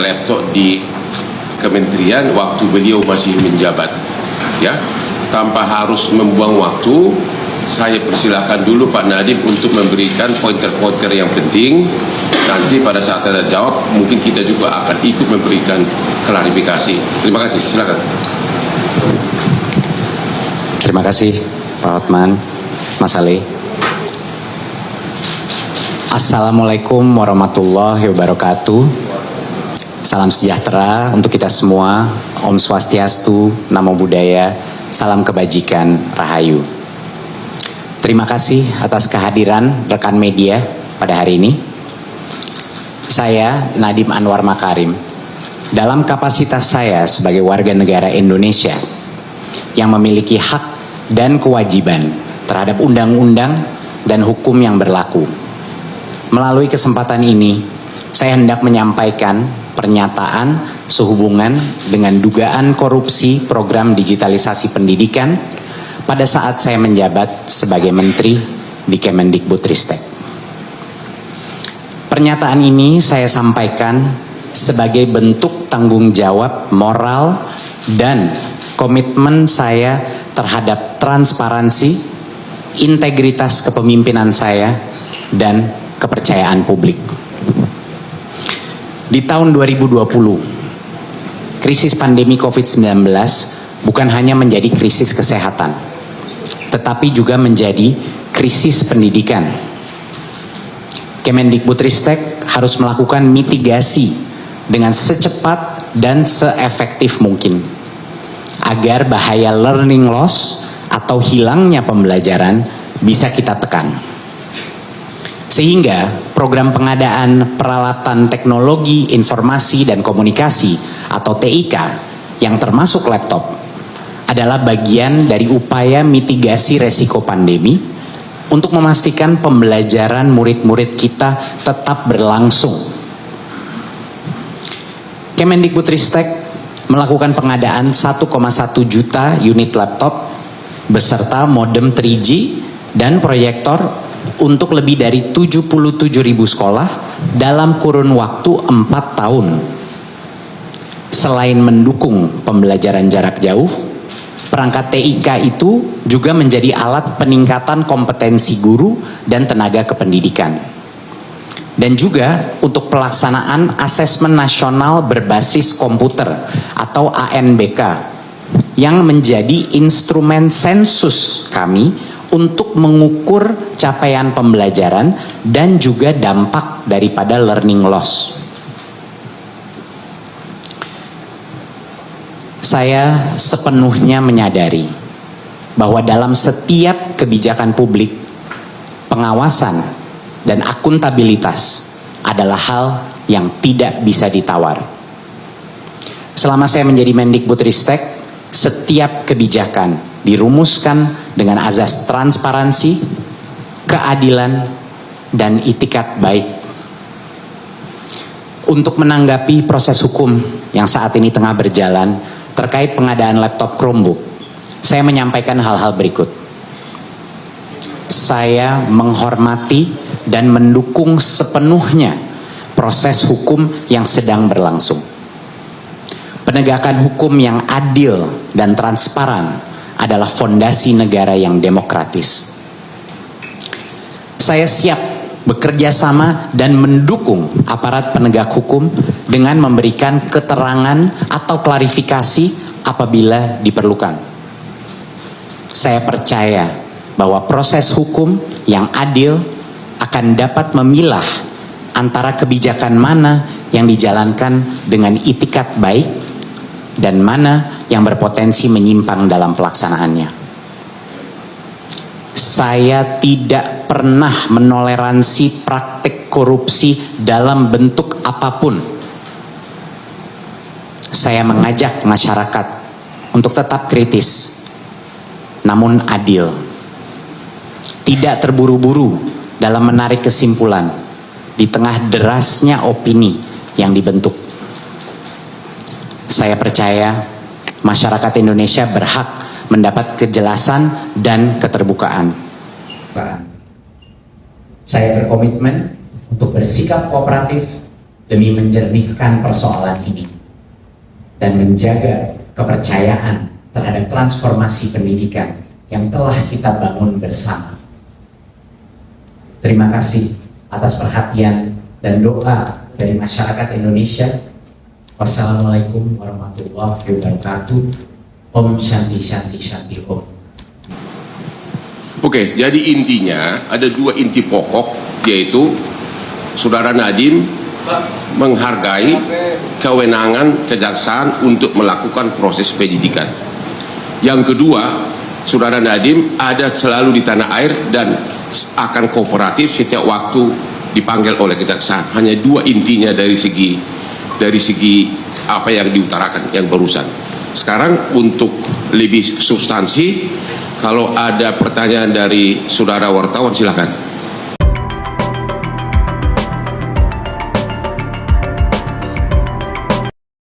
laptop di kementerian waktu beliau masih menjabat, ya, tanpa harus membuang waktu. Saya persilakan dulu Pak Nadiem untuk memberikan pointer-pointer yang penting. Nanti pada saat ada jawab, mungkin kita juga akan ikut memberikan klarifikasi. Terima kasih, silakan. Terima kasih Pak Hotman, Mas Ali. Assalamualaikum warahmatullahi wabarakatuh. Salam sejahtera untuk kita semua. Om Swastiastu, Namo Buddhaya, salam kebajikan, Rahayu. Terima kasih atas kehadiran rekan media pada hari ini. Saya Nadiem Anwar Makarim, dalam kapasitas saya sebagai warga negara Indonesia yang memiliki hak dan kewajiban terhadap undang-undang dan hukum yang berlaku. Melalui kesempatan ini, saya hendak menyampaikan pernyataan sehubungan dengan dugaan korupsi program digitalisasi pendidikan pada saat saya menjabat sebagai Menteri di Kemendikbudristek. Pernyataan ini saya sampaikan sebagai bentuk tanggung jawab moral dan komitmen saya terhadap transparansi, integritas kepemimpinan saya, dan kepercayaan publik. Di tahun 2020, krisis pandemi COVID-19 bukan hanya menjadi krisis kesehatan, tetapi juga menjadi krisis pendidikan. Kemendikbudristek harus melakukan mitigasi dengan secepat dan seefektif mungkin, agar bahaya learning loss atau hilangnya pembelajaran bisa kita tekan. Sehingga program pengadaan peralatan teknologi informasi dan komunikasi atau TIK yang termasuk laptop adalah bagian dari upaya mitigasi resiko pandemi untuk memastikan pembelajaran murid-murid kita tetap berlangsung. Kemendikbudristek melakukan pengadaan 1,1 juta unit laptop beserta modem 3G dan proyektor untuk lebih dari 77.000 sekolah dalam kurun waktu 4 tahun. Selain mendukung pembelajaran jarak jauh, perangkat TIK itu juga menjadi alat peningkatan kompetensi guru dan tenaga kependidikan. Dan juga untuk pelaksanaan asesmen nasional berbasis komputer atau ANBK yang menjadi instrumen sensus kami untuk mengukur capaian pembelajaran dan juga dampak daripada learning loss. Saya sepenuhnya menyadari bahwa dalam setiap kebijakan publik, pengawasan dan akuntabilitas adalah hal yang tidak bisa ditawar. Selama saya menjadi Mendikbudristek, setiap kebijakan dirumuskan dengan azas transparansi, keadilan, dan itikat baik. Untuk menanggapi proses hukum yang saat ini tengah berjalan terkait pengadaan laptop Chromebook, saya menyampaikan hal-hal berikut. Saya menghormati dan mendukung sepenuhnya proses hukum yang sedang berlangsung. Penegakan hukum yang adil dan transparan adalah fondasi negara yang demokratis. Saya siap bekerja sama dan mendukung aparat penegak hukum dengan memberikan keterangan atau klarifikasi apabila diperlukan. Saya percaya bahwa proses hukum yang adil akan dapat memilah antara kebijakan mana yang dijalankan dengan itikat baik dan mana yang berpotensi menyimpang dalam pelaksanaannya. Saya tidak pernah menoleransi praktik korupsi dalam bentuk apapun. Saya mengajak masyarakat untuk tetap kritis, namun adil. Tidak terburu-buru dalam menarik kesimpulan di tengah derasnya opini yang dibentuk. Saya percaya masyarakat Indonesia berhak mendapat kejelasan dan keterbukaan. Saya berkomitmen untuk bersikap kooperatif demi menjernihkan persoalan ini dan menjaga kepercayaan terhadap transformasi pendidikan yang telah kita bangun bersama. Terima kasih atas perhatian dan doa dari masyarakat Indonesia. Wassalamualaikum warahmatullahi wabarakatuh. Om Shanti Shanti Shanti Om. Oke, jadi intinya ada dua inti pokok, yaitu Saudara Nadiem menghargai kewenangan kejaksaan untuk melakukan proses penyidikan. Yang kedua, Saudara Nadiem ada selalu di tanah air dan akan kooperatif setiap waktu dipanggil oleh kejaksaan. Hanya dua intinya dari segi apa yang diutarakan yang barusan. Sekarang untuk lebih substansi, kalau ada pertanyaan dari saudara wartawan silakan.